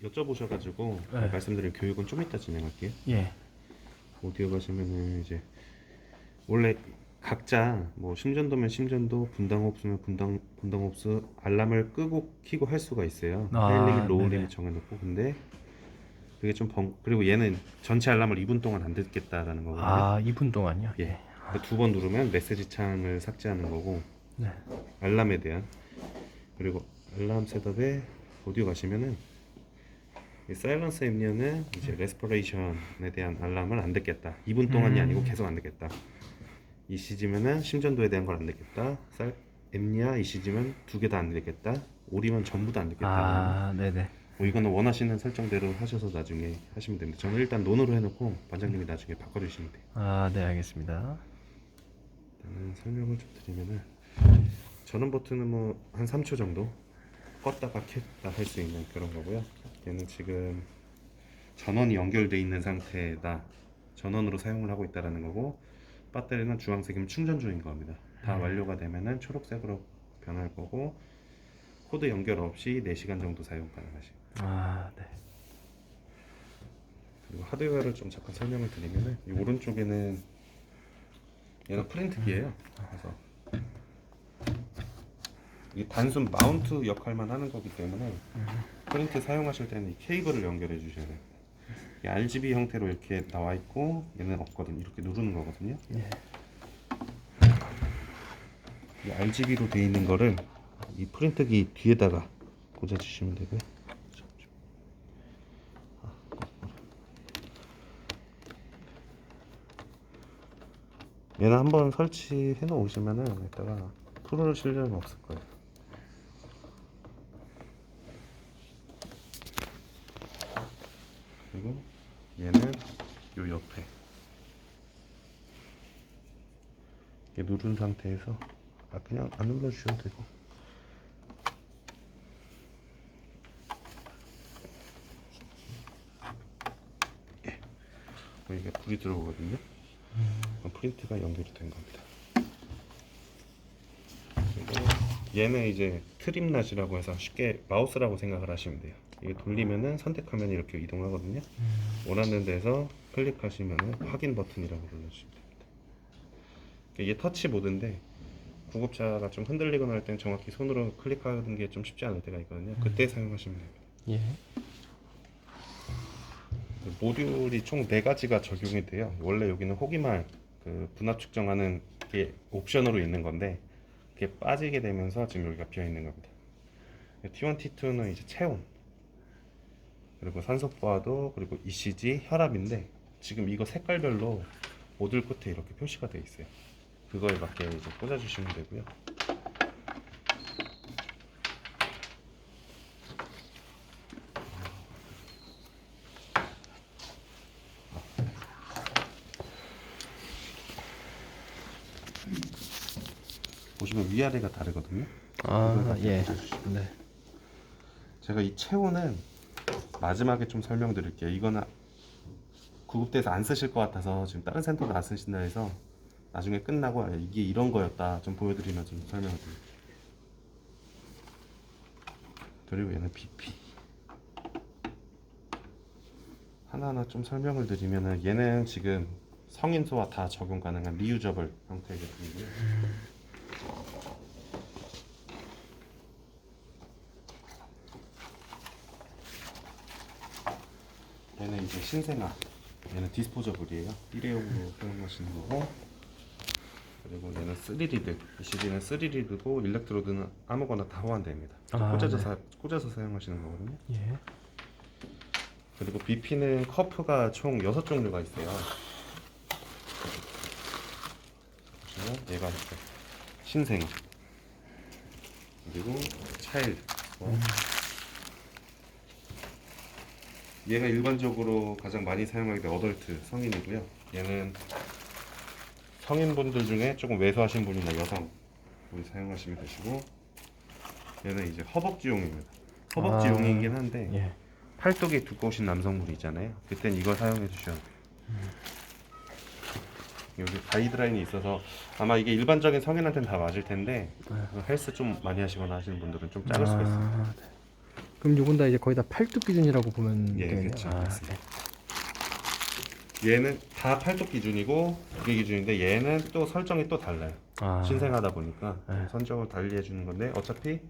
여쭤보셔가지고 네. 말씀드린 교육은 좀 이따 진행할게요. 예. 오디오 가시면은 이제 원래 각자 뭐 심전도면 심전도, 분당호흡수면 분당호흡수 알람을 끄고 켜고 할 수가 있어요. 하이 리밋, 로우 네네. 리밋 정해놓고. 근데 그게 좀 그리고 얘는 전체 알람을 2분 동안 안 듣겠다라는 거거든요. 2분 동안요? 예. 예. 두 번 누르면 메시지 창을 삭제하는 거고, 네. 알람에 대한. 그리고 알람 셋업에 오디오 가시면은 이 사일런스 앱니어는 이제 레스퍼레이션에 대한 알람을 안 듣겠다. 2분 동안이 아니고 계속 안 듣겠다. ECG면은 심전도에 대한 걸 안 듣겠다. 앱니아 ECG면 두 개 다 안 듣겠다. 오리면 전부 다 안 듣겠다. 네네. 뭐 이거는 원하시는 설정대로 하셔서 나중에 하시면 됩니다. 저는 일단 논으로 해놓고 반장님이 나중에 바꿔주시면 돼요. 네, 알겠습니다. 일단은 설명을 좀 드리면은 전원 버튼은 뭐 한 3초 정도 껐다가 켰다 할 수 있는 그런 거고요. 얘는 지금 전원이 연결돼 있는 상태다. 전원으로 사용을 하고 있다라는 거고, 배터리는 주황색이면 충전 중인 겁니다. 다 완료가 되면은 초록색으로 변할 거고, 코드 연결 없이 4시간 정도 사용 가능하십니다. 네. 그리고 하드웨어를 좀 잠깐 설명을 드리면은 이 오른쪽에는 얘가 프린트기예요. 그래서 이 단순 마운트 역할만 하는 거기 때문에 프린트 사용하실 때는 이 케이블을 연결해 주셔야 돼요. 이 RGB 형태로 이렇게 나와 있고 얘는 없거든요. 이렇게 누르는 거거든요. 예. 이 RGB로 되어 있는 거를 이 프린트기 뒤에다가 꽂아 주시면 되고요. 얘는 한번 설치해 놓으시면은 이따가 풀으실 일은 없을 거예요. 그리고 얘는 요 옆에 이게 누른 상태에서 그냥 안 눌러주셔도 되고, 이게 불이 들어오거든요. 프린트가 연결이 된 겁니다. 그리고 얘는 이제 트림낫이라고 해서 쉽게 마우스라고 생각을 하시면 돼요. 이게 돌리면은 선택하면 이렇게 이동하거든요. 원하는 데서 클릭하시면은 확인 버튼이라고 눌러주시면 됩니다. 이게 터치 모드인데 구급차가 좀 흔들리거나 할 땐 정확히 손으로 클릭하는 게 좀 쉽지 않을 때가 있거든요. 그때 사용하시면 됩니다. 예. 모듈이 총 4가지가 적용이 돼요. 원래 여기는 호기말 그 분압 측정하는 게 옵션으로 있는 건데 그게 빠지게 되면서 지금 여기가 비어 있는 겁니다. T1, T2는 이제 체온, 그리고 산소포화도, 그리고 ECG, 혈압인데 지금 이거 색깔별로 모듈 끝에 이렇게 표시가 되어 있어요. 그거에 맞게 이제 꽂아주시면 되고요. 보시면 위아래가 다르거든요. 예. 꽂아주시면. 네. 제가 이 체온은 마지막에 좀 설명드릴게요. 이거는 구급대에서 안 쓰실 것 같아서 지금 다른 센터도 안 쓰신다 해서 나중에 끝나고 이게 이런 거였다 좀 보여드리면 좀 설명을 드릴게요. 그리고 얘는 BP 하나하나 좀 설명을 드리면은 얘는 지금 성인소와 다 적용 가능한 리유저블 형태의 제품이고요. 얘는 이제 신생아, 얘는 디스포저블이에요. 일회용으로 사용하시는 거고, 그리고 얘는 3리드, ECG는 3리드고 일렉트로드는 아무거나 다 호환됩니다. 꽂아서 사용하시는 거거든요. 예. 그리고 BP는 커프가 총 6종류가 있어요. 보시면 얘가 이렇게 신생, 그리고 차일드. 얘가 일반적으로 가장 많이 사용하게 된 어덜트, 성인이고요. 얘는 성인분들 중에 조금 왜소하신 분이나 여성분이 사용하시면 되시고, 얘는 이제 허벅지용입니다. 허벅지용이긴 한데 예. 팔뚝이 두꺼우신 남성분이 있잖아요. 그땐 이걸 사용해 주셔야 돼요. 여기 가이드라인이 있어서 아마 이게 일반적인 성인한테는 다 맞을 텐데 헬스 좀 많이 하시거나 하시는 분들은 좀 작을 수가 있어요. 네. 그럼 요건 다 이제 거의 다 팔뚝 기준이라고 보면 예, 되겠네요. 그렇죠. 아, 맞습니다. 얘는 다 팔뚝 기준이고 두개 기준인데 얘는 또 설정이 또 달라요. 아, 신생하다 보니까 좀 네. 선정을 달리 해주는 건데 어차피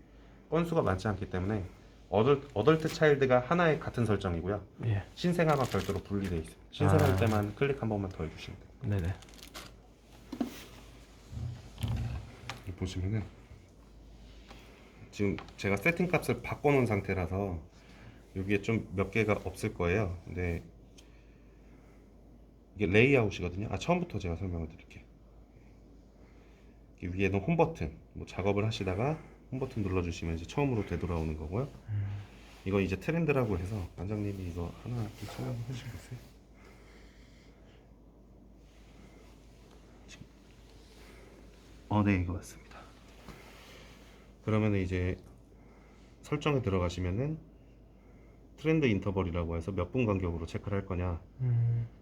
건수가 많지 않기 때문에 어덜트 차일드가 하나의 같은 설정이고요. 예. 신생아만 별도로 분리되어 있어요. 신생할 아. 때만 클릭 한 번만 더 해주시면 돼요. 네네. 여기 보시면은 지금 제가 세팅 값을 바꿔놓은 상태라서 여기에 좀 몇 개가 없을 거예요. 근데 이게 레이아웃이거든요. 처음부터 제가 설명을 드릴게요. 위에는 홈 버튼, 뭐 작업을 하시다가 홈 버튼 눌러주시면 이제 처음으로 되돌아오는 거고요. 이거 이제 트렌드라고 해서 관장님이 이거 하나 좀 설명해 주시겠어요? 네, 이거 맞습니다. 그러면 이제 설정에 들어가시면은 트렌드 인터벌이라고 해서 몇 분 간격으로 체크를 할 거냐.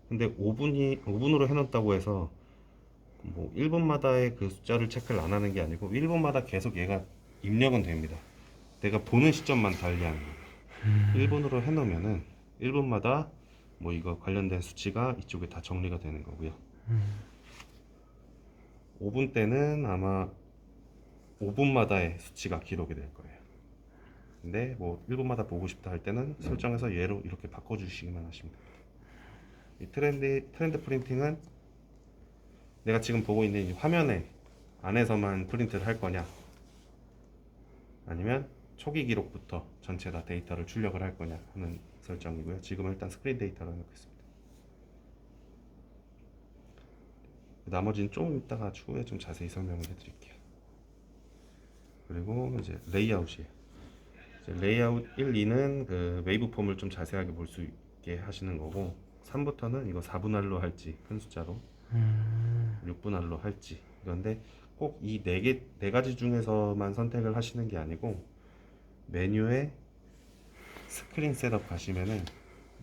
근데 5분으로 해놨다고 해서 뭐 1분마다의 그 숫자를 체크를 안 하는 게 아니고 1분마다 계속 얘가 입력은 됩니다. 내가 보는 시점만 달리하는 거예요. 1분으로 해놓으면은 1분마다 뭐 이거 관련된 수치가 이쪽에 다 정리가 되는 거고요. 5분 때는 아마 5분마다의 수치가 기록이 될 거예요. 근데 뭐 1분마다 보고 싶다 할 때는 설정해서 얘로 이렇게 바꿔주시기만 하시면 됩니다. 이 트렌드 프린팅은 내가 지금 보고 있는 이 화면에 안에서만 프린트를 할 거냐, 아니면 초기 기록부터 전체 다 데이터를 출력을 할 거냐 하는 설정이고요. 지금 일단 스크린 데이터를 해놓겠습니다. 나머지는 좀 이따가 추후에 좀 자세히 설명을 해드릴게요. 그리고 이제 레이아웃이에요. 이제 레이아웃 1, 2는 그 웨이브 폼을 좀 자세하게 볼 수 있게 하시는 거고, 3부터는 이거 4분할로 할지 큰 숫자로 6분할로 할지, 그런데 꼭 이 네 가지 중에서만 선택을 하시는 게 아니고 메뉴에 스크린 셋업 가시면은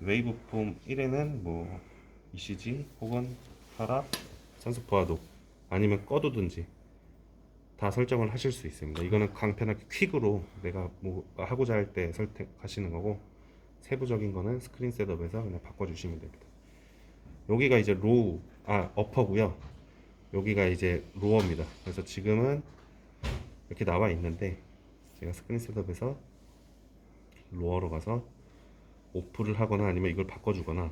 웨이브 폼 1에는 뭐 ECG 혹은 혈압, 산소 포화도 아니면 꺼두든지 다 설정을 하실 수 있습니다. 이거는 간편하게 퀵으로 내가 뭐 하고자 할 때 선택하시는 거고, 세부적인 거는 스크린 셋업에서 그냥 바꿔주시면 됩니다. 여기가 이제 어퍼고요. 여기가 이제 로어입니다. 그래서 지금은 이렇게 나와 있는데 제가 스크린 셋업에서 로어로 가서 오프를 하거나 아니면 이걸 바꿔주거나,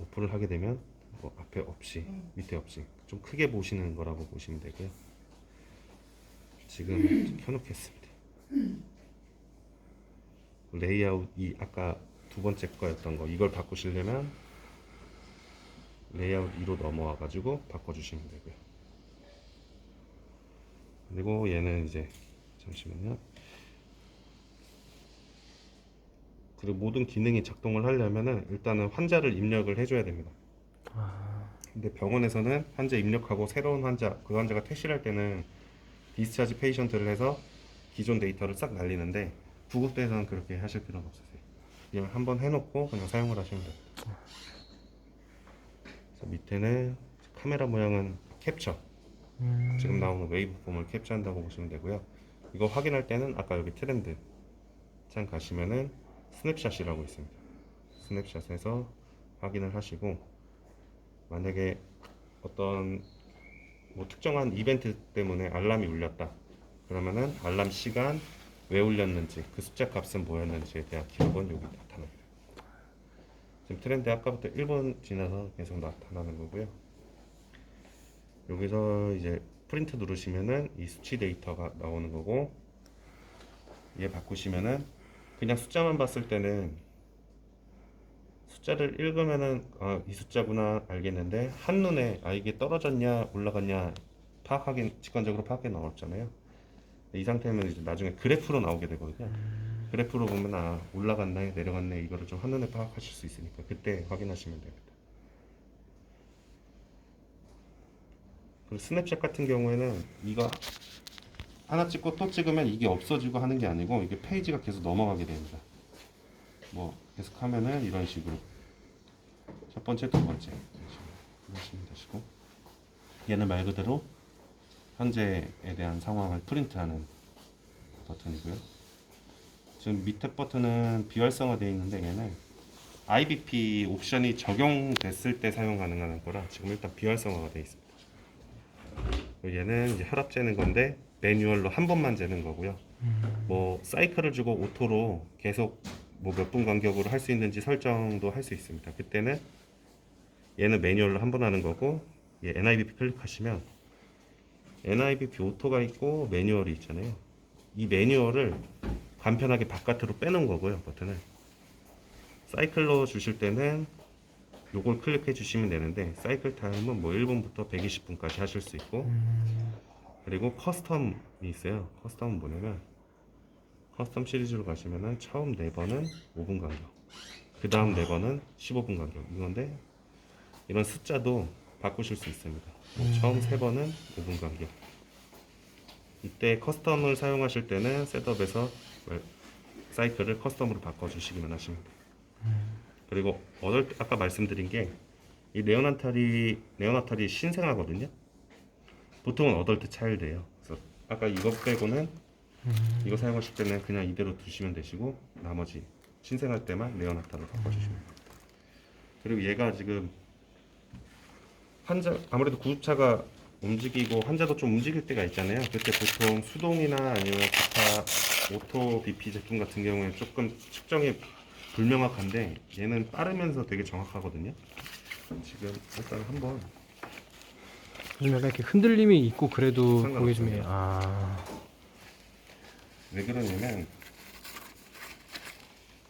오프를 하게 되면 뭐 앞에 없이 밑에 없이 좀 크게 보시는 거라고 보시면 되고요. 지금 켜놓겠습니다. 레이아웃 이 아까 두 번째 거였던 거, 이걸 바꾸시려면 레이아웃 2로 넘어와 가지고 바꿔주시면 되고요. 그리고 얘는 이제 잠시만요. 그리고 모든 기능이 작동을 하려면은 일단은 환자를 입력을 해줘야 됩니다. 근데 병원에서는 환자 입력하고 새로운 환자, 그 환자가 퇴실할 때는 디스차지 페이션트를 해서 기존 데이터를 싹 날리는데, 구급대에서는 그렇게 하실 필요는 없으세요. 그냥 한번 해놓고 그냥 사용을 하시면 됩니다. 그래서 밑에는 카메라 모양은 캡처, 지금 나오는 웨이브 폼을 캡처한다고 보시면 되고요. 이거 확인할 때는 아까 여기 트렌드 창 가시면은 스냅샷이라고 있습니다. 스냅샷에서 확인을 하시고, 만약에 어떤 뭐 특정한 이벤트 때문에 알람이 울렸다 그러면은 알람 시간, 왜 울렸는지, 그 숫자 값은 뭐였는지에 대한 기록은 여기 나타납니다. 지금 트렌드 아까부터 1분 지나서 계속 나타나는 거고요. 여기서 이제 프린트 누르시면은 이 수치 데이터가 나오는 거고, 얘 바꾸시면은 그냥 숫자만 봤을 때는 숫자를 읽으면은 이 숫자구나 알겠는데, 한눈에 이게 떨어졌냐 올라갔냐 직관적으로 파악하기는 어렵잖아요. 이 상태면 이제 나중에 그래프로 나오게 되거든요. 그래프로 보면 올라갔네 내려갔네 이거를 좀 한눈에 파악하실 수 있으니까 그때 확인하시면 됩니다. 그리고 스냅샷 같은 경우에는 이거 하나 찍고 또 찍으면 이게 없어지고 하는 게 아니고, 이게 페이지가 계속 넘어가게 됩니다. 뭐 계속 하면은 이런 식으로 첫 번째, 두 번째 보시면 되시고, 얘는 말 그대로 현재에 대한 상황을 프린트하는 버튼이고요. 지금 밑에 버튼은 비활성화되어 있는데 얘는 IBP 옵션이 적용됐을 때 사용 가능한 거라 지금 일단 비활성화가 되어 있습니다. 얘는 이제 혈압 재는 건데 매뉴얼로 한 번만 재는 거고요. 뭐 사이클을 주고 오토로 계속 뭐 몇 분 간격으로 할 수 있는지 설정도 할 수 있습니다. 그때는 얘는 매뉴얼로 한 번 하는 거고, 얘 NIBP 클릭하시면 NIBP 오토가 있고 매뉴얼이 있잖아요. 이 매뉴얼을 간편하게 바깥으로 빼놓은 거고요. 버튼을 사이클로 주실 때는 요걸 클릭해 주시면 되는데, 사이클 타임은 뭐 1분부터 120분까지 하실 수 있고, 그리고 커스텀이 있어요. 커스텀은 뭐냐면 커스텀 시리즈로 가시면은 처음 4번은 5분 간격, 그 다음 4번은 15분 간격, 이건데 이런 숫자도 바꾸실 수 있습니다. 처음 3번은 5분 간격. 이때 커스텀을 사용하실 때는 셋업에서 사이클을 커스텀으로 바꿔주시기만 하시면 돼요. 그리고 아까 말씀드린 게 이 네오나탈이 신생아거든요. 보통은 어덜트 차일드예요. 그래서 아까 이거 빼고는 이거 사용하실 때는 그냥 이대로 두시면 되시고, 나머지 신생아 때만 네오나탈로 바꿔주시면 됩니다. 그리고 얘가 지금 아무래도 구급차가 움직이고 환자도 좀 움직일 때가 있잖아요. 그때 보통 수동이나 아니면 기타 오토 BP 제품 같은 경우에 조금 측정이 불명확한데, 얘는 빠르면서 되게 정확하거든요. 지금 일단 한번 좀 약간 이렇게 흔들림이 있고 그래도 그게 좀 상관없습니다. 왜 그러냐면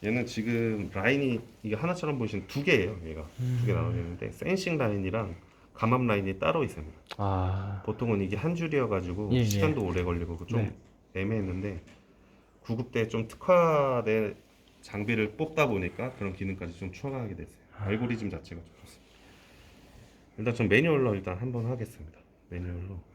얘는 지금 라인이 이게 하나처럼 보이시는 두 개예요. 얘가 두 개 나눠져 있는데 센싱 라인이랑 감압 라인이 따로 있습니다. 보통은 이게 한 줄이어 가지고 예, 시간도 오래 걸리고 좀 네. 애매했는데, 구급대 좀 특화된 장비를 뽑다 보니까 그런 기능까지 좀 추가하게 됐어요. 알고리즘 자체가 좀 좋습니다. 일단 전 매뉴얼로 일단 한번 하겠습니다. 매뉴얼로.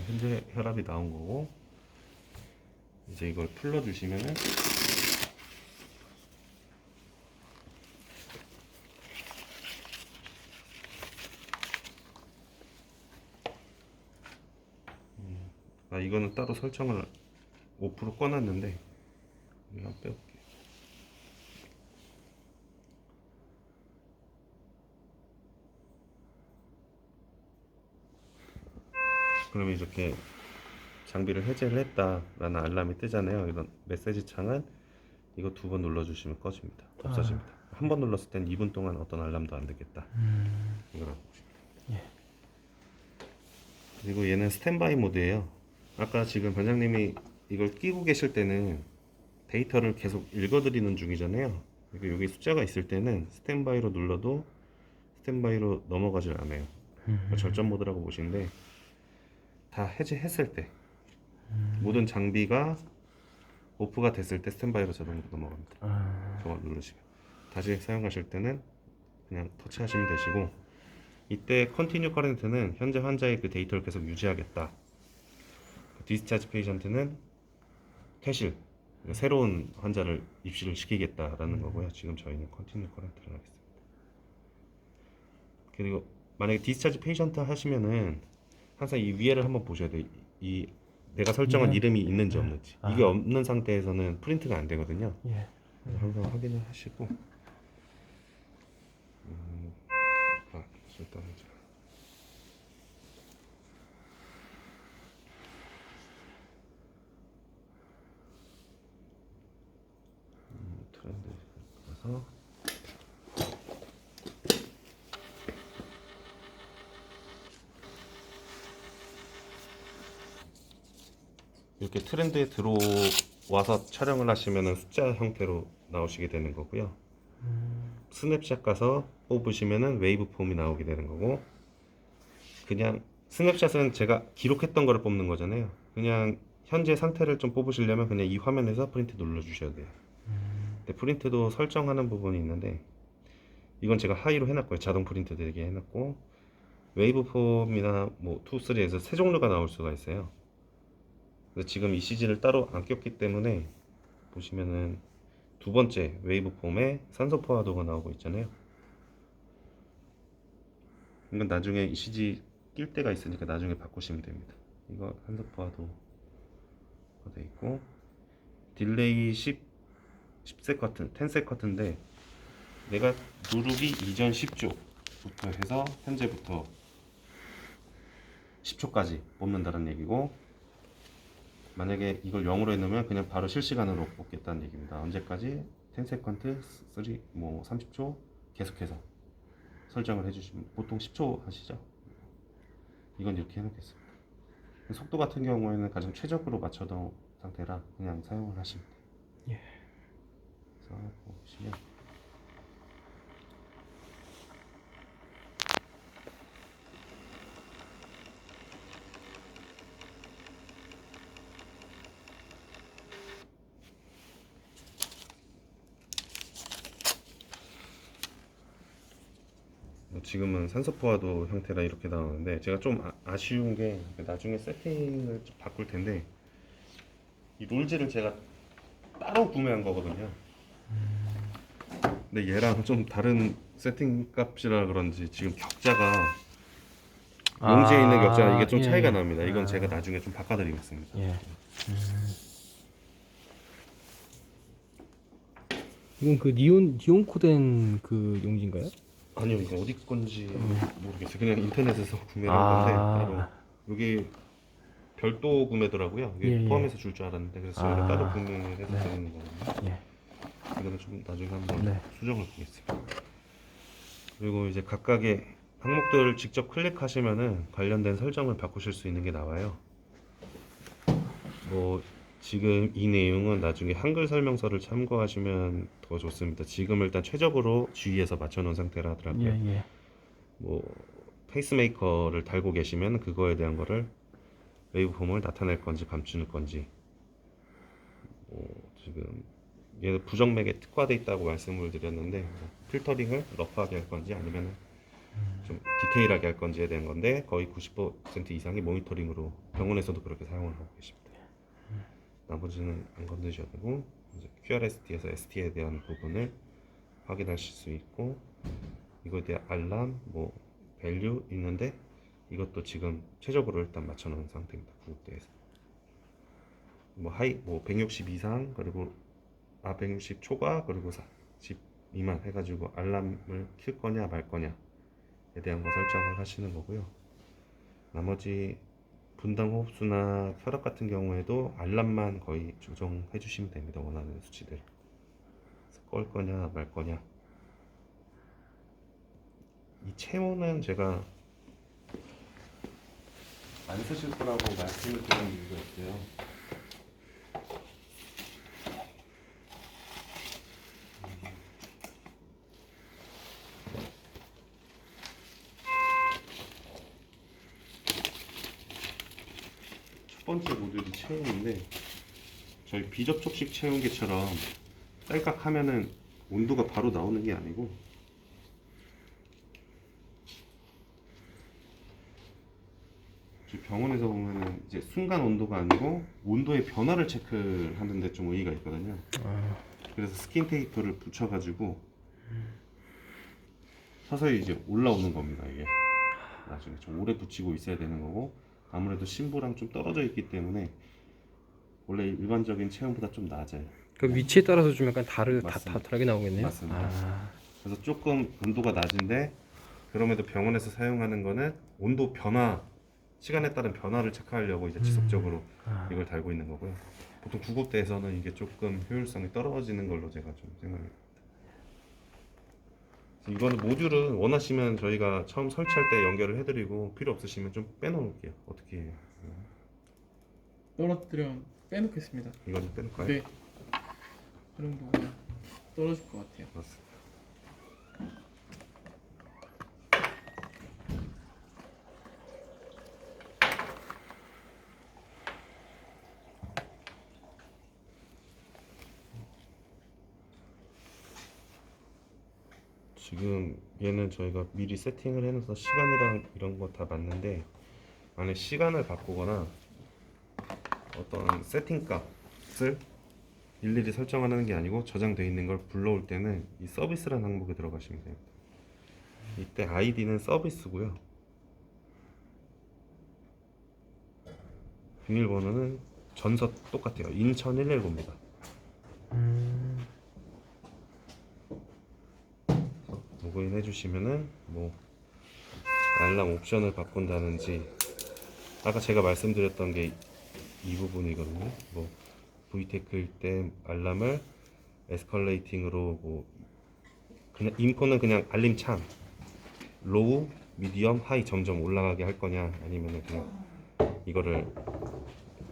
현재 혈압이 나온 거고, 이제 이걸 풀러주시면은 이거는 따로 설정을 5% 꺼놨는데 이거 한번 빼볼게요. 그러면 이렇게 장비를 해제를 했다라는 알람이 뜨잖아요. 이런 메시지 창은 이거 2번 눌러주시면 꺼집니다. 없어집니다. 한 번 눌렀을 땐 2분 동안 어떤 알람도 안 듣겠다. 이거라고 보시면. 그리고 얘는 스탠바이 모드예요. 아까 지금 반장님이 이걸 끼고 계실 때는 데이터를 계속 읽어드리는 중이잖아요. 그리고 여기 숫자가 있을 때는 스탠바이로 눌러도 스탠바이로 넘어가질 않아요. 절전 모드라고 보시는데, 다 해제했을 때 모든 장비가 오프가 됐을 때 스탠바이로 자동으로 넘어갑니다. 저거 누르시면 다시 사용하실 때는 그냥 터치하시면 되시고, 이때 컨티뉴 커렌트는 현재 환자의 그 데이터를 계속 유지하겠다. 디스차지 페이션트는 퇴실, 새로운 환자를 입실을 시키겠다라는 거고요. 지금 저희는 컨티뉴 커렌트를 하겠습니다. 그리고 만약에 디스차지 페이션트 하시면은 항상 이 위에를 한번 보셔야 돼요. 이 내가 설정한 이름이 있는지 없는지. 이게 없는 상태에서는 프린트가 안 되거든요. 항상 확인을 하시고, 일단 트렌드 가서 이렇게 트렌드에 들어와서 촬영을 하시면은 숫자 형태로 나오시게 되는 거고요. 스냅샷 가서 뽑으시면은 웨이브 폼이 나오게 되는 거고, 그냥 스냅샷은 제가 기록했던 거를 뽑는 거잖아요. 그냥 현재 상태를 좀 뽑으시려면 그냥 이 화면에서 프린트 눌러 주셔야 돼요. 근데 프린트도 설정하는 부분이 있는데 이건 제가 하이로 해놨고요. 자동 프린트 되게 해놨고 웨이브 폼이나 뭐 2, 3에서 세 종류가 나올 수가 있어요. 그래서 지금 ECG를 따로 안 꼈기 때문에 보시면은 두 번째 웨이브 폼에 산소 포화도가 나오고 있잖아요. 이건 나중에 ECG 낄 때가 있으니까 나중에 바꾸시면 됩니다. 이거 산소 포화도가 돼 있고 딜레이 10세컨드, 10세컨드인데 내가 누르기 이전 10초부터 해서 현재부터 10초까지 뽑는다는 얘기고 만약에 이걸 0으로 해놓으면 그냥 바로 실시간으로 뽑겠다는 얘기입니다. 언제까지 10세컨드, 3, 뭐 30초 계속해서 설정을 해주시면 보통 10초 하시죠. 이건 이렇게 해놓겠습니다. 속도 같은 경우에는 가장 최적으로 맞춰둔 상태라 그냥 사용을 하시면 돼요. 그래서 보시면 지금은 산소포화도 형태라 이렇게 나오는데 제가 좀 아쉬운 게 나중에 세팅을 좀 바꿀 텐데 이 롤즈를 제가 따로 구매한 거거든요. 근데 얘랑 좀 다른 세팅 값이라 그런지 지금 격자가 용지에 있는 격자가 이게 좀 차이가 납니다. 이건 제가 나중에 좀 바꿔드리겠습니다. 예. 이건 그 니온 코된 그 용지인가요? 아니요, 이거 어디 건지 모르겠어요. 그냥 인터넷에서 구매를 한 건데 따로 여기 별도 구매더라고요. 이게 포함해서 줄 줄 알았는데 그래서 저희가 따로 구매해서 드리는 거거든요. 이거는 좀 나중에 한번 수정을 보겠습니다. 그리고 이제 각각의 항목들을 직접 클릭하시면은 관련된 설정을 바꾸실 수 있는 게 나와요. 뭐 지금 이 내용은 나중에 한글 설명서를 참고하시면 더 좋습니다. 지금 일단 최적으로 G에서 맞춰놓은 상태라 하더라고요. 뭐 페이스메이커를 달고 계시면 그거에 대한 거를 웨이브폼을 나타낼 건지 감추는 건지 지금 얘는 부정맥에 특화되어 있다고 말씀을 드렸는데 뭐 필터링을 러프하게 할 건지 아니면 좀 디테일하게 할 건지에 대한 건데 거의 90% 이상이 모니터링으로 병원에서도 그렇게 사용을 하고 계십니다. 나머지는 안 건드셔도 되고 이제 QRST에서 ST에 대한 부분을 확인하실 수 있고 이거에 대한 알람, 뭐 밸류 있는데 이것도 지금 최적으로 일단 맞춰놓은 상태입니다. 구급대에서 뭐 하이, 뭐 160 이상 그리고 160 초과 그리고 40 미만 해가지고 알람을 킬 거냐 말 거냐에 대한 거 설정을 하시는 거고요. 나머지 분당 호흡수나 혈압 같은 경우에도 알람만 거의 조정해 주시면 됩니다. 원하는 수치들 끌 거냐 말 거냐. 이 체온은 제가 안 쓰실 거라고 말씀을 드린 이유가 있어요. 첫 번째 모듈이 체온인데 저희 비접촉식 체온계처럼 딸깍 하면은 온도가 바로 나오는 게 아니고 병원에서 보면은 이제 순간 온도가 아니고 온도의 변화를 체크하는데 좀 의의가 있거든요. 그래서 스킨 테이프를 붙여가지고 서서히 이제 올라오는 겁니다. 이게 나중에 좀 오래 붙이고 있어야 되는 거고 아무래도 심부랑 좀 떨어져 있기 때문에 원래 일반적인 체온보다 좀 낮아요. 그 위치에 따라서 좀 약간 맞습니다. 다르게 나오겠네요. 맞습니다. 그래서 조금 온도가 낮은데 그럼에도 병원에서 사용하는 거는 온도 변화 시간에 따른 변화를 체크하려고 이제 지속적으로 이걸 달고 있는 거고요. 보통 구급대에서는 이게 조금 효율성이 떨어지는 걸로 제가 좀 생각합니다. 이거는 모듈은 원하시면 저희가 처음 설치할 때 연결을 해드리고 필요 없으시면 좀 빼놓을게요. 어떻게 해요? 떨어뜨려 빼놓겠습니다. 이거는 빼놓을까요? 네. 그 정도가 떨어질 것 같아요. 맞습니다. 지금 얘는 저희가 미리 세팅을 해놔서 시간이랑 이런 거 다 맞는데, 만약 시간을 바꾸거나 어떤 세팅 값을 일일이 설정하는 게 아니고 저장되어 있는 걸 불러올 때는 이 서비스라는 항목에 들어가시면 됩니다. 이때 아이디는 서비스고요, 비밀번호는 전서 똑같아요. 인천 119입니다. 로그인 해주시면은 뭐 알람 옵션을 바꾼다든지, 아까 제가 말씀드렸던 게 이 부분이거든요. 뭐 V테크일 때 알람을 에스컬레이팅으로, 뭐 그냥 인포는 그냥 알림 창 로우, 미디엄, 하이 점점 올라가게 할 거냐, 아니면은 그냥 이거를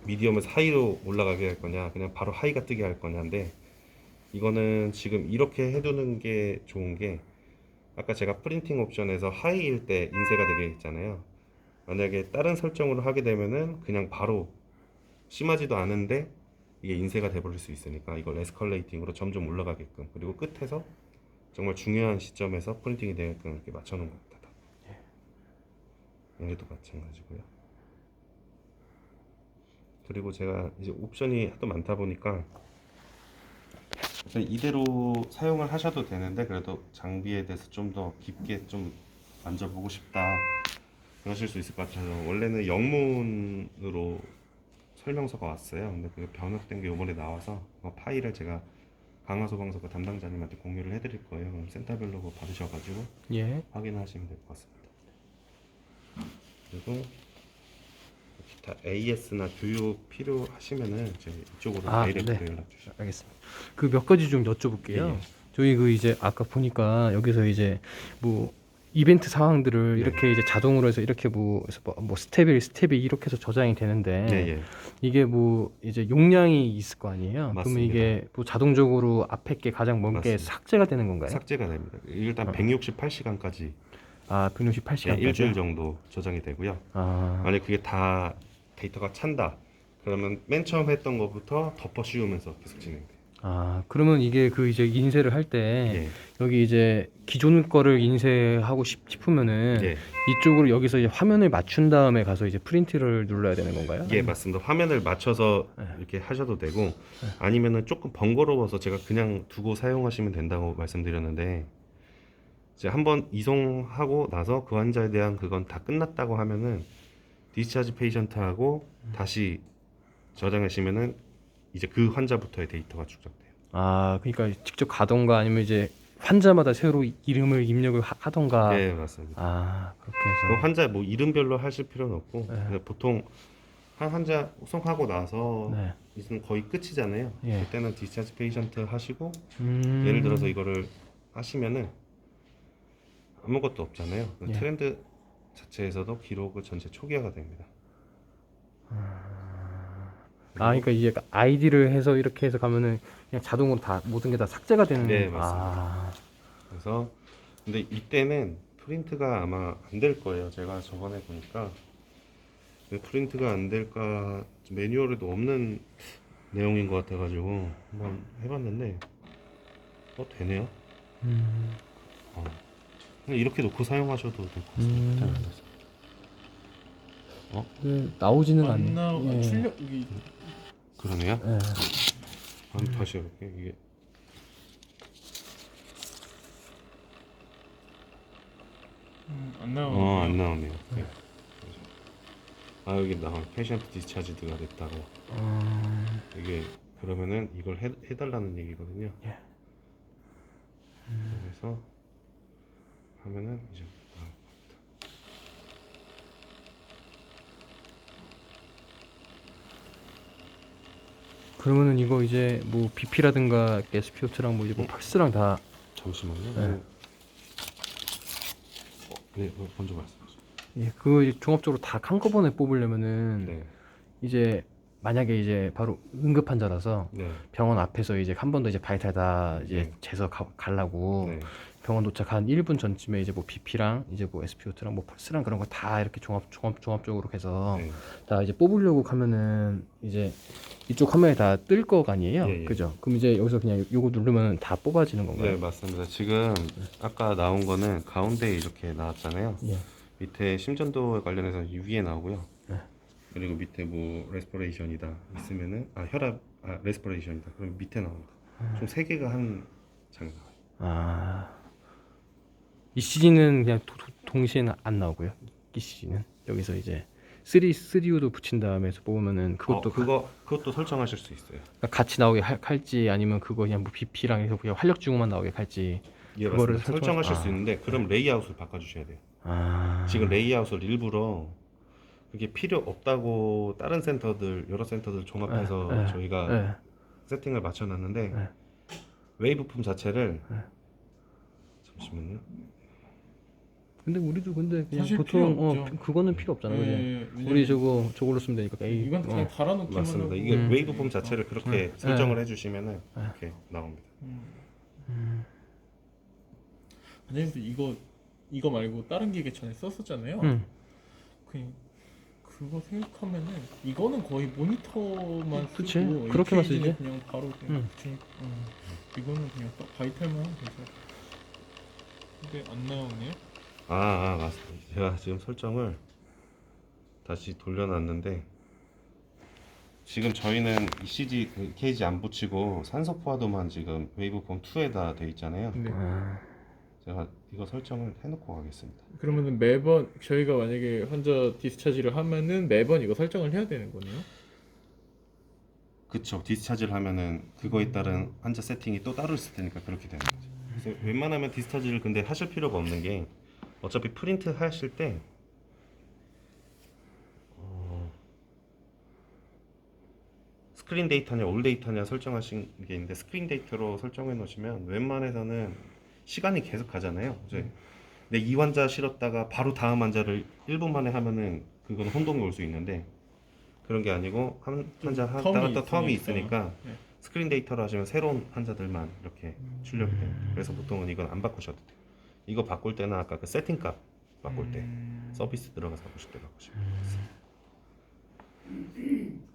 미디엄에서 하이로 올라가게 할 거냐, 그냥 바로 하이가 뜨게 할 거냐인데, 이거는 지금 이렇게 해두는 게 좋은 게, 아까 제가 프린팅 옵션에서 하이일 때 인쇄가 되게 했잖아요. 만약에 다른 설정으로 하게 되면은 그냥 바로 심하지도 않은데 이게 인쇄가 돼버릴 수 있으니까, 이걸 에스컬레이팅으로 점점 올라가게끔, 그리고 끝에서 정말 중요한 시점에서 프린팅이 되게끔 이렇게 맞춰놓은 겁니다. 얘네도 마찬가지고요. 그리고 제가 이제 옵션이 하도 많다 보니까 이대로 사용을 하셔도 되는데, 그래도 장비에 대해서 좀 더 깊게 좀 만져보고 싶다 그러실 수 있을 것 같아서, 원래는 영문으로 설명서가 왔어요. 근데 그게 번역된 게 이번에 나와서 파일을 제가 강화소방서가 담당자님한테 공유를 해드릴 거예요. 그럼 센터별로 그거 받으셔가지고 예. 확인하시면 될 것 같습니다. 그리고 기타 AS나 교육 필요하시면은 저희 이쪽으로 다이렉트로 네. 연락 주시면. 알겠습니다. 그 몇 가지 좀 여쭤볼게요. 예. 저희 그 이제 아까 보니까 여기서 이제 뭐 이벤트 상황들을 네. 이렇게 이제 자동으로 해서 이렇게 뭐 스텝 1, 스텝 2 이렇게 해서 저장이 되는데, 네, 예. 이게 뭐 이제 용량이 있을 거 아니에요. 그러면 맞습니다. 이게 뭐 자동적으로 앞에 게 가장 먼 게 맞습니다. 삭제가 되는 건가요? 삭제가 됩니다. 일단 168시간까지 168시간 일주일 정도 저장이 되고요. 만약 그게 다 데이터가 찬다, 그러면 맨 처음 했던 것부터 덮어 씌우면서 계속 진행돼요. 그러면 이게 그 이제 인쇄를 할 때 예. 여기 이제 기존 거를 인쇄하고 싶으면은 예. 이쪽으로 여기서 이제 화면을 맞춘 다음에 가서 이제 프린트를 눌러야 되는 건가요? 예, 맞습니다. 화면을 맞춰서 이렇게 하셔도 되고, 아니면은 조금 번거로워서 제가 그냥 두고 사용하시면 된다고 말씀드렸는데, 이제 한번 이송하고 나서 그 환자에 대한 그건 다 끝났다고 하면은 디스차지 페이션트하고 다시 저장하시면은 이제 그 환자부터의 데이터가 축적돼요. 그러니까 직접 가던가 아니면 이제 환자마다 새로 이름을 입력을 하던가. 네, 맞습니다. 그렇게 그 해서. 환자 뭐 이름별로 하실 필요는 없고, 네. 그냥 보통 한 환자 구성하고 나서 네. 이제 거의 끝이잖아요. 예. 그때는 디스차지 페이션트 하시고, 음. 예를 들어서 이거를 하시면은 아무것도 없잖아요. 그 예. 트렌드 자체에서도 기록을 전체 초기화가 됩니다. 그러니까 이게 아이디를 해서 이렇게 해서 가면은 그냥 자동으로 다 모든 게 다 삭제가 되는. 네, 맞습니다. 그래서 근데 이때는 프린트가 아마 안 될 거예요. 제가 저번에 보니까 왜 프린트가 안 될까, 매뉴얼에도 없는 내용인 것 같아가지고 한번 해봤는데 되네요. 그냥 이렇게 놓고 사용하셔도 될 것 같습니다. 나오지는 안 나오. 예. 출력 여기 그러네요. 예. 한번 다시 해볼게요. 이게 안 나오네. 안 나오네요. 네. 여기 나와 패션트 디스차지드가 됐다고. 이게 그러면은 이걸 해달라는 얘기거든요. 예. 그래서 하면은 이제 나올 겁니다. 그러면은 이거 이제 뭐 BP라든가 SPO트랑 뭐 이제 뭐 펄스랑 다. 잠시만요. 네. 네, 먼저 말씀하세요. 그거 이제 종합적으로 다 한꺼번에 뽑으려면은 네. 이제 만약에 이제 바로 응급 환자라서 네. 병원 앞에서 이제 한 번 더 이제 바이탈 다 이제 네. 재서 가려고 네. 병원 도착 한 1분 전쯤에 이제 뭐 BP랑 이제 뭐 SpO2랑 뭐 펄스랑 그런 거 다 이렇게 종합적으로 해서 네. 다 이제 뽑으려고 하면은 이제 이쪽 화면에 다 뜰 거 아니에요? 예, 예. 그죠? 그럼 이제 여기서 그냥 요거 누르면 다 뽑아지는 건가요? 네, 맞습니다. 지금 아까 나온 거는 가운데에 이렇게 나왔잖아요. 예. 밑에 심전도 관련해서 위에 나오고요. 네. 그리고 밑에 뭐 레스퍼레이션이다 있으면은 혈압 레스퍼레이션이다. 그럼 밑에 나옵니다. 총 3개가 한 장에 나와요. 아, ECG는 그냥 동시에는 안 나오고요. ECG는 여기서 이제 3U도 붙인 다음에 해서 뽑으면은 그것도 그것도 설정하실 수 있어요. 같이 나오게 할지 아니면 그거 그냥 뭐 BP랑 해서 그냥 활력 증후만 나오게 할지 예, 그거를 맞습니다. 설정하실 아. 수 있는데 그럼 레이아웃을 바꿔주셔야 돼요. 아, 지금 레이아웃을 일부러 그게 필요 없다고 다른 센터들 여러 센터들 종합해서 저희가 예. 세팅을 맞춰놨는데 네. 웨이브품 자체를 네. 잠시만요. 근데 우리도 근데 그냥 사실 보통 필요 없죠. 그거는 필요 없잖아, 그지? 네, 우리 저걸로 쓰면 되니까. 에이, 이건 그냥 달아놓기만 맞습니다. 하고. 이게 음. 웨이브폼 자체를 그렇게 음. 설정을 해주시면은 이렇게 나옵니다. 반장님도 이거 말고 다른 기계 전에 썼었잖아요. 그거 생각하면은 이거는 거의 모니터만 그치. 쓰고 그렇게만 EKG 는 쓰지. 그냥 바로 그냥 붙이니까 이거는 그냥 딱 바이탈만 하면 되죠. 근데 안 나오네요. 맞습니다. 제가 지금 설정을 다시 돌려놨는데 지금 저희는 ECG EKG 안 붙이고 산소 포화도만 지금 웨이브폼 2에다 돼 있잖아요. 네. 제가 이거 설정을 해놓고 가겠습니다. 그러면은 매번 저희가 만약에 환자 디스차지를 하면은 매번 이거 설정을 해야 되는 거네요. 그쵸. 디스차지를 하면은 그거에 따른 환자 세팅이 또 따로 있을 테니까 그렇게 되는 거죠. 그래서 웬만하면 디스차지를 근데 하실 필요가 없는 게 어차피 프린트 하실 때 스크린 데이터냐 올 데이터냐 설정하신 게 있는데 스크린 데이터로 설정해 놓으시면 웬만해서는 시간이 계속 가잖아요. 이제 근데 이 환자 실었다가 바로 다음 환자를 1분 만에 하면은 그건 혼동이 올 수 있는데 그런 게 아니고 환자 하다가 또 텀이 있으니까 네. 스크린 데이터로 하시면 새로운 환자들만 이렇게 출력이 돼요. 그래서 보통은 이건 안 바꾸셔도 돼요. 이거 바꿀 때는 아까 그 세팅값 바꿀 때 서비스 들어가서 바꾸실 때 바꾸시면 돼요.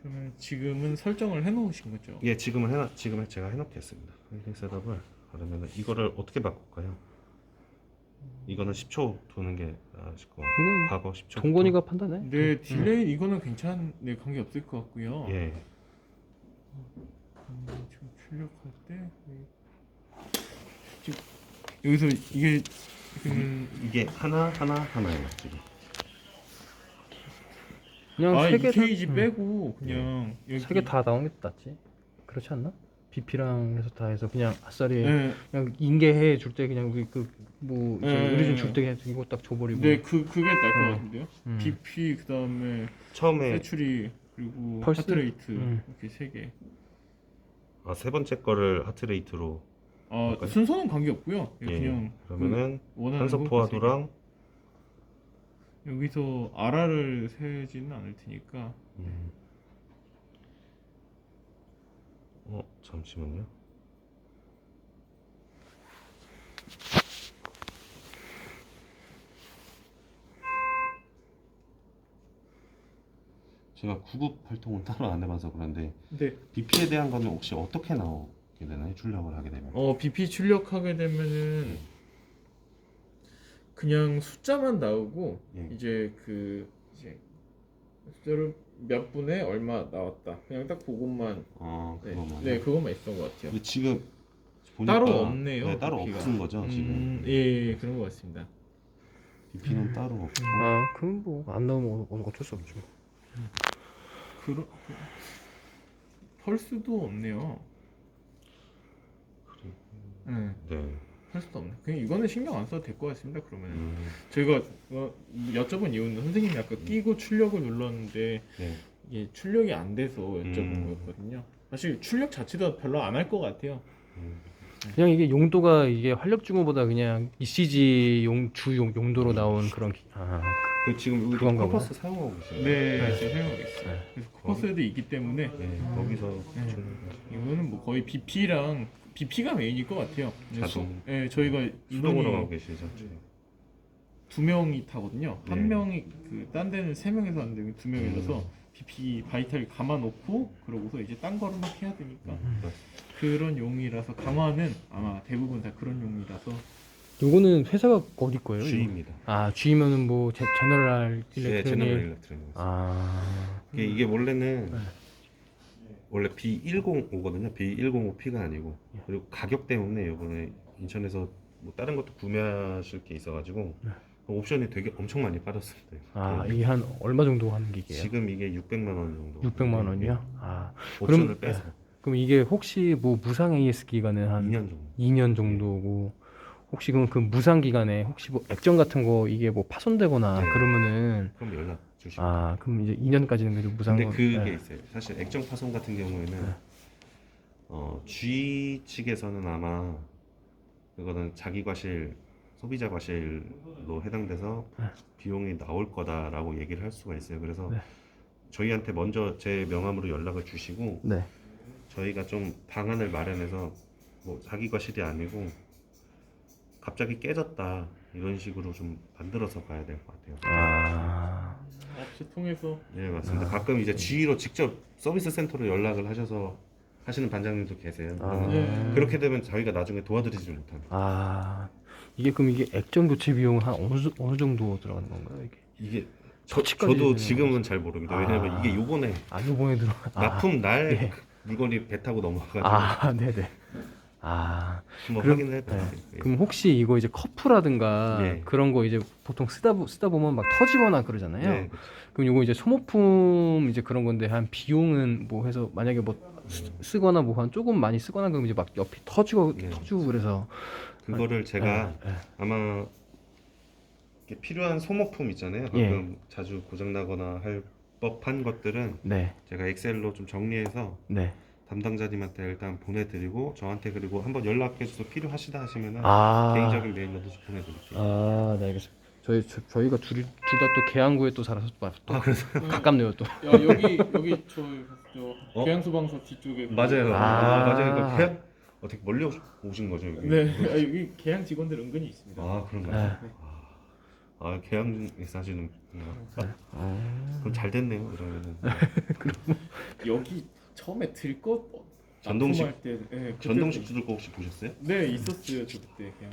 그러면 지금은 설정을 해놓으신 거죠? 예, 지금 제가 해놓겠습니다. 힐링 셋업을 그러면 이거를 어떻게 바꿀까요? 이거는 10초 두는 게 나으실 것 같고 이건 과거 10초. 동건이가 판단해. 네, 딜레이 이거는 네, 관계 없을 것 같고요. 예, 지금 출력할 때 지금 여기서 이게 이게 하나예요 지금. 그냥 세 개 EKG 빼고 그냥 여기 세 개 다 나온 게 낫지. 그렇지 않나? BP랑 해서 다 해서 그냥 아싸리 네, 그냥 인계해 줄 때 그냥 우리 뭐 네. 의료진 줄 때 이거 딱 줘버리고. 네, 그게 나을 것 같은데요. 음. BP 그다음에 처음에 세추리 그리고 펄스? 하트레이트 음. 이렇게 세 개. 세 번째 거를 하트레이트로. 볼까요? 순서는 관계 없고요. 예, 그냥 그러면은 원하는 산소 거 포화도랑 여기서 RR을 세지는 않을 테니까. 잠시만요. 제가 구급 활동은 따로 안 해봐서 그런데 네. BP에 대한 거는 혹시 어떻게 나오게 되나요? 출력을 하게 되면? BP 출력하게 되면은 그냥 숫자만 나오고 예. 이제 숫자를 몇 분에 얼마 나왔다. 그냥 딱 그것만 그거만. 네, 그것만 있었던 것 같아요. 근데 지금 보니까 따로 없네요. 네, 따로 BP가. 없은 거죠 지금. 예, 그런 것 같습니다. BP는 따로 없고. 그럼 뭐 안 나오면 어쩔 수 없죠. 펄스도 없네요. 네. 펄스도 없네. 그냥 이거는 신경 안 써도 될 것 같습니다. 그러면 저희가 여쭤본 이유는 선생님이 아까 끼고 출력을 눌렀는데 네. 이게 출력이 안 돼서 여쭤본 거였거든요. 사실 출력 자체도 별로 안 할 것 같아요. 그냥 이게 용도가 이게 활력 증후보다 그냥 ECG 용도로 나온 그런 그 지금 여기 그건가 컴퍼스 사용하고 계시나요? 네, 지금 사용하고 있어요. 네. 그래서 코퍼스에도 있기 때문에 네, 거기서 네. 붙여놓은 이거는 뭐 거의 BP가 메인일 것 같아요. 자동. 네, 저희가 수동으로 인원이 하고 계시죠? 2명이 타거든요. 네. 한 명이 그 딴 데는 3명에서 안 되면 2명이라서 BP 바이탈 감아놓고 그러고서 이제 딴 거를 막 해야 되니까 그런 용이라서 강화는 아마 대부분 다 그런 용이라서 요거는 회사가 어디 거예요? 이거? G입니다. 아 G면은 뭐 제너럴 네, 일렉트로닉. 제너럴 일렉트로닉. 아. 이게 원래는 네. 원래 B105거든요. B105P가 아니고 그리고 가격 때문에 이번에 인천에서 뭐 다른 것도 구매하실 게 있어가지고 네. 옵션이 되게 엄청 많이 빠졌습니다. 아 이게 한 얼마 정도 하는 기계예요? 지금 이게 600만 원 정도. 600만 원이요? 아 옵션을 그럼- 빼서 그럼 이게 혹시 뭐 무상 AS 기간은 한 2년 정도. 2년 정도고 혹시 그럼 그 무상 기간에 혹시 뭐 액정 같은 거 이게 뭐 파손되거나 네. 그러면은 그럼 연락 주시고. 아 그럼 이제 2년까지는 그래도 무상으로. 근데 그게 네. 있어요. 사실 액정 파손 같은 경우에는 네. G 측에서는 아마 그거는 자기 과실, 소비자 과실로 해당돼서 네. 비용이 나올 거다라고 얘기를 할 수가 있어요. 그래서 네. 저희한테 먼저 제 명함으로 연락을 주시고 네. 저희가 좀 방안을 마련해서 뭐 자기 과실이 아니고 갑자기 깨졌다 이런 식으로 좀 만들어서 가야 될 것 같아요. 아 업체 통해서 네 맞습니다. 가끔 이제 G로 직접 서비스 센터로 연락을 하셔서 하시는 반장님도 계세요. 그러면 네. 그렇게 되면 저희가 나중에 도와드리지 못합니다. 아 이게 그럼 이게 액정 교체 비용은 한 어느 정도 들어가는 건가요 이게? 이게 터치까지 저도 되는 지금은 잘 모릅니다. 왜냐면 아. 이게 요번에 아 요번에 들어. 납품 날 예. 물건이 배 타고 넘어가가지고 아 네네. 아 한번 그럼- 확인을 해봐요. 예. 그럼 혹시 이거 이제 커프라든가 예. 그런 거 이제 보통 쓰다 보면 막 터지거나 그러잖아요. 네, 그쵸. 그럼 요거 이제 소모품 이제 그런 건데 한 비용은 뭐 해서 만약에 뭐 쓰거나 뭐 한 조금 많이 쓰거나 그러면 이제 막 옆이 터지고 네. 터지고 그래서 그거를 제가 예, 예. 아마 이렇게 필요한 소모품 있잖아요. 가끔 예. 자주 고장 나거나 할 법한 것들은 네, 제가 엑셀로 좀 정리해서 네. 담당자님한테 일단 보내드리고 저한테 그리고 한번 연락해줘서 필요하시다 하시면은 아, 개인적인 메일로도 보내드릴게요. 아, 네 알겠습니다. 저희가 둘 다 또 계양구에 또 살아서 또 그래서 가깝네요 또. 야, 여기 저 어? 계양소방서 뒤쪽에 맞아요. 아. 맞아요. 그 계약 어떻게 멀리 오신 거죠 여기? 네, 여기 계양 직원들 은근히 있습니다. 아 그런가요? 네. 아 계양에 사시는 그럼 잘 됐네요 그러면은. 여기 처음에 들것 전동식- 납품할 때, 네, 그때- 전동식 주들 거 혹시 보셨어요? 네, 있었어요 저 그때 그냥.